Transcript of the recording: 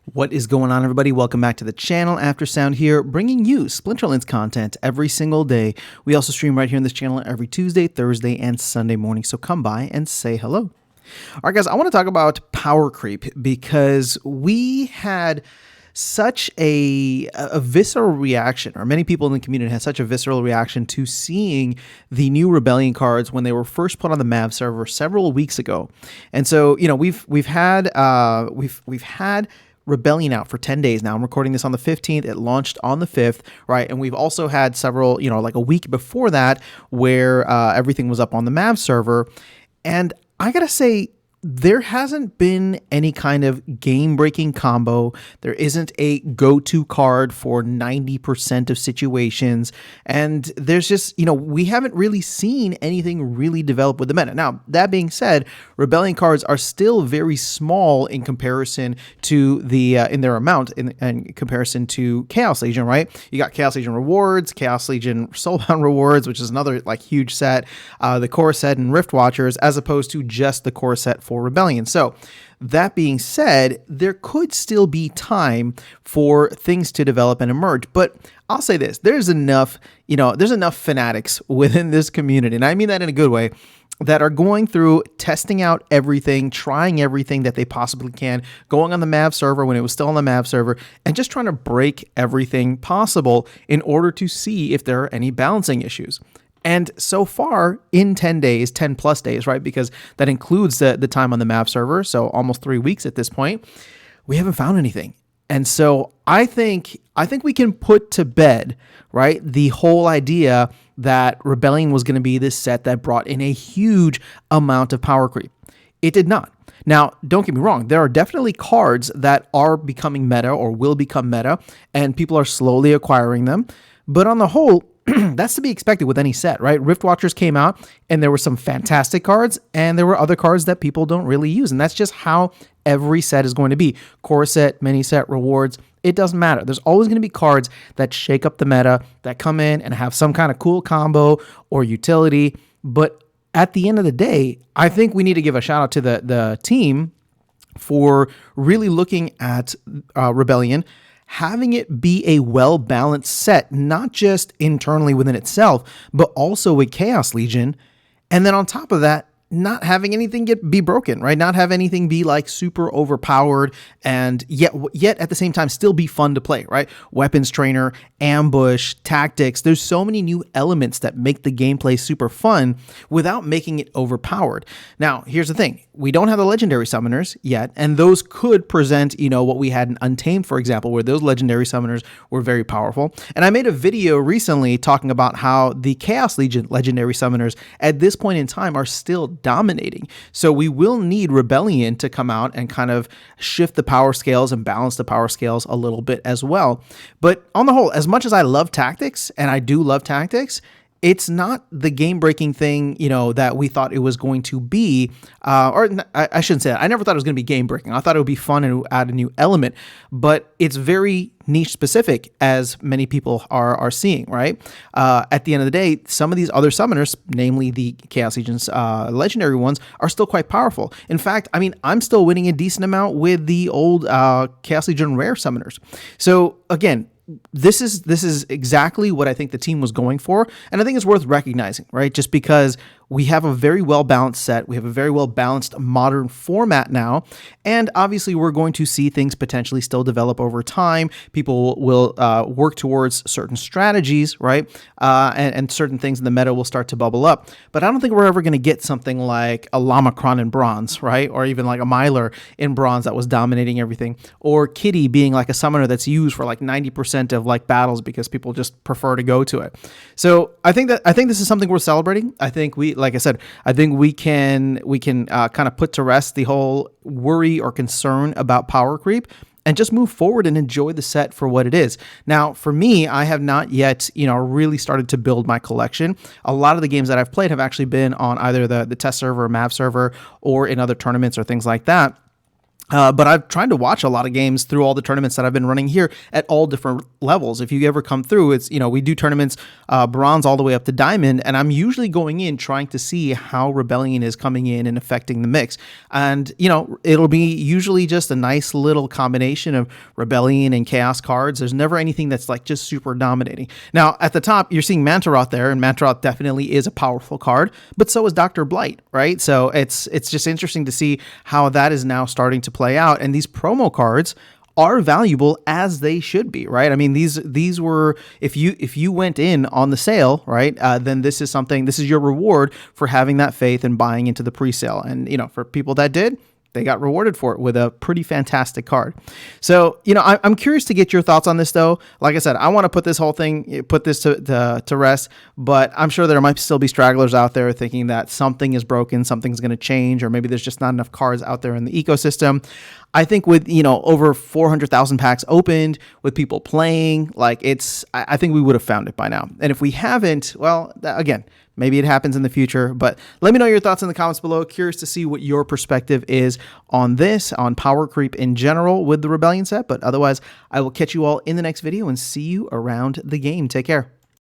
What is going on, everybody? Welcome back to the channel. Aftersound here, bringing you Splinterlands content every single day. We also stream right here on this channel every Tuesday, Thursday, and Sunday morning, so come by and say hello. All right, guys, I want to talk about power creep because we had such a visceral reaction, or many people in the community had such a visceral reaction to seeing the new Rebellion cards when they were first put on the MAV server several weeks ago. And so, you know, we've had Rebellion out for 10 days now. I'm recording this on the 15th. It launched on the 5th, right? And we've also had several, like a week before that where everything was up on the MAV server. And I gotta say, there hasn't been any kind of game-breaking combo. There isn't a go-to card for 90% of situations. And there's just, we haven't really seen anything really develop with the meta. Now, that being said, Rebellion cards are still very small in comparison to the, in their amount, in comparison to Chaos Legion, right? You got Chaos Legion rewards, Chaos Legion Soulbound rewards, which is another like huge set, the core set and Rift Watchers, as opposed to just the core set for Rebellion. So that being said, there could still be time for things to develop and emerge, but I'll say this, there's enough fanatics within this community, and I mean that in a good way, that are going through testing out everything, trying everything that they possibly can, going on the MAV server when it was still on the MAV server, and just trying to break everything possible in order to see if there are any balancing issues. And so far, in 10 days, 10 plus days, right, because that includes the time on the MAV server, so almost 3 weeks at this point, we haven't found anything. And so I think we can put to bed, right, the whole idea that Rebellion was going to be this set that brought in a huge amount of power creep. It did not. Now, don't get me wrong, there are definitely cards that are becoming meta or will become meta, and people are slowly acquiring them. But on the whole, that's to be expected with any set, right? Rift Watchers came out and there were some fantastic cards and there were other cards that people don't really use. And that's just how every set is going to be. Core set, mini set, rewards, it doesn't matter. There's always going to be cards that shake up the meta, that come in and have some kind of cool combo or utility. But at the end of the day, I think we need to give a shout out to the team for really looking at Rebellion, having it be a well-balanced set, not just internally within itself, but also with Chaos Legion. And then on top of that, not having anything be broken, right? Not have anything be like super overpowered and yet at the same time still be fun to play, right? Weapons trainer, ambush, tactics. There's so many new elements that make the gameplay super fun without making it overpowered. Now, here's the thing. We don't have the legendary summoners yet, and those could present, what we had in Untamed, for example, where those legendary summoners were very powerful. And I made a video recently talking about how the Chaos Legion legendary summoners at this point in time are still dominating. So we will need Rebellion to come out and kind of shift the power scales and balance the power scales a little bit as well. But on the whole, as much as I love tactics, and I do love tactics, it's not the game-breaking thing, that we thought it was going to be, or I shouldn't say that. I never thought it was going to be game-breaking. I thought it would be fun and add a new element, but it's very niche-specific, as many people are seeing, right? At the end of the day, some of these other summoners, namely the Chaos Legion's legendary ones, are still quite powerful. In fact, I'm still winning a decent amount with the old Chaos Legion rare summoners. So again, this is exactly what I think the team was going for, and I think it's worth recognizing, right? Just because we have a very well-balanced set, we have a very well-balanced modern format now, and obviously we're going to see things potentially still develop over time. People will work towards certain strategies, right? And certain things in the meta will start to bubble up. But I don't think we're ever going to get something like a Lamacron in bronze, right? Or even like a Mylar in bronze that was dominating everything, or Kitty being like a summoner that's used for like 90% of like battles because people just prefer to go to it. So I think this is something worth celebrating. I think like I said, I think we can kind of put to rest the whole worry or concern about power creep and just move forward and enjoy the set for what it is. Now, for me, I have not yet, really started to build my collection. A lot of the games that I've played have actually been on either the test server or MAV server or in other tournaments or things like that. But I've tried to watch a lot of games through all the tournaments that I've been running here at all different levels. If you ever come through, it's, we do tournaments bronze all the way up to diamond, and I'm usually going in trying to see how Rebellion is coming in and affecting the mix. And, it'll be usually just a nice little combination of Rebellion and Chaos cards. There's never anything that's like just super dominating. Now, at the top, you're seeing Mantaroth there, and Mantaroth definitely is a powerful card, but so is Dr. Blight, right? So it's just interesting to see how that is now starting to play out, and these promo cards are valuable as they should be, right? I mean, these were, if you went in on the sale, right, then this is your reward for having that faith and buying into the pre-sale. And for people that did, they got rewarded for it with a pretty fantastic card. So, I'm curious to get your thoughts on this, though. Like I said, I want to put this to rest, but I'm sure there might still be stragglers out there thinking that something is broken, something's going to change, or maybe there's just not enough cards out there in the ecosystem. I think with, over 400,000 packs opened, with people playing, I think we would have found it by now. And if we haven't, well, again, maybe it happens in the future, but let me know your thoughts in the comments below. Curious to see what your perspective is on this, on power creep in general with the Rebellion set. But otherwise, I will catch you all in the next video and see you around the game. Take care.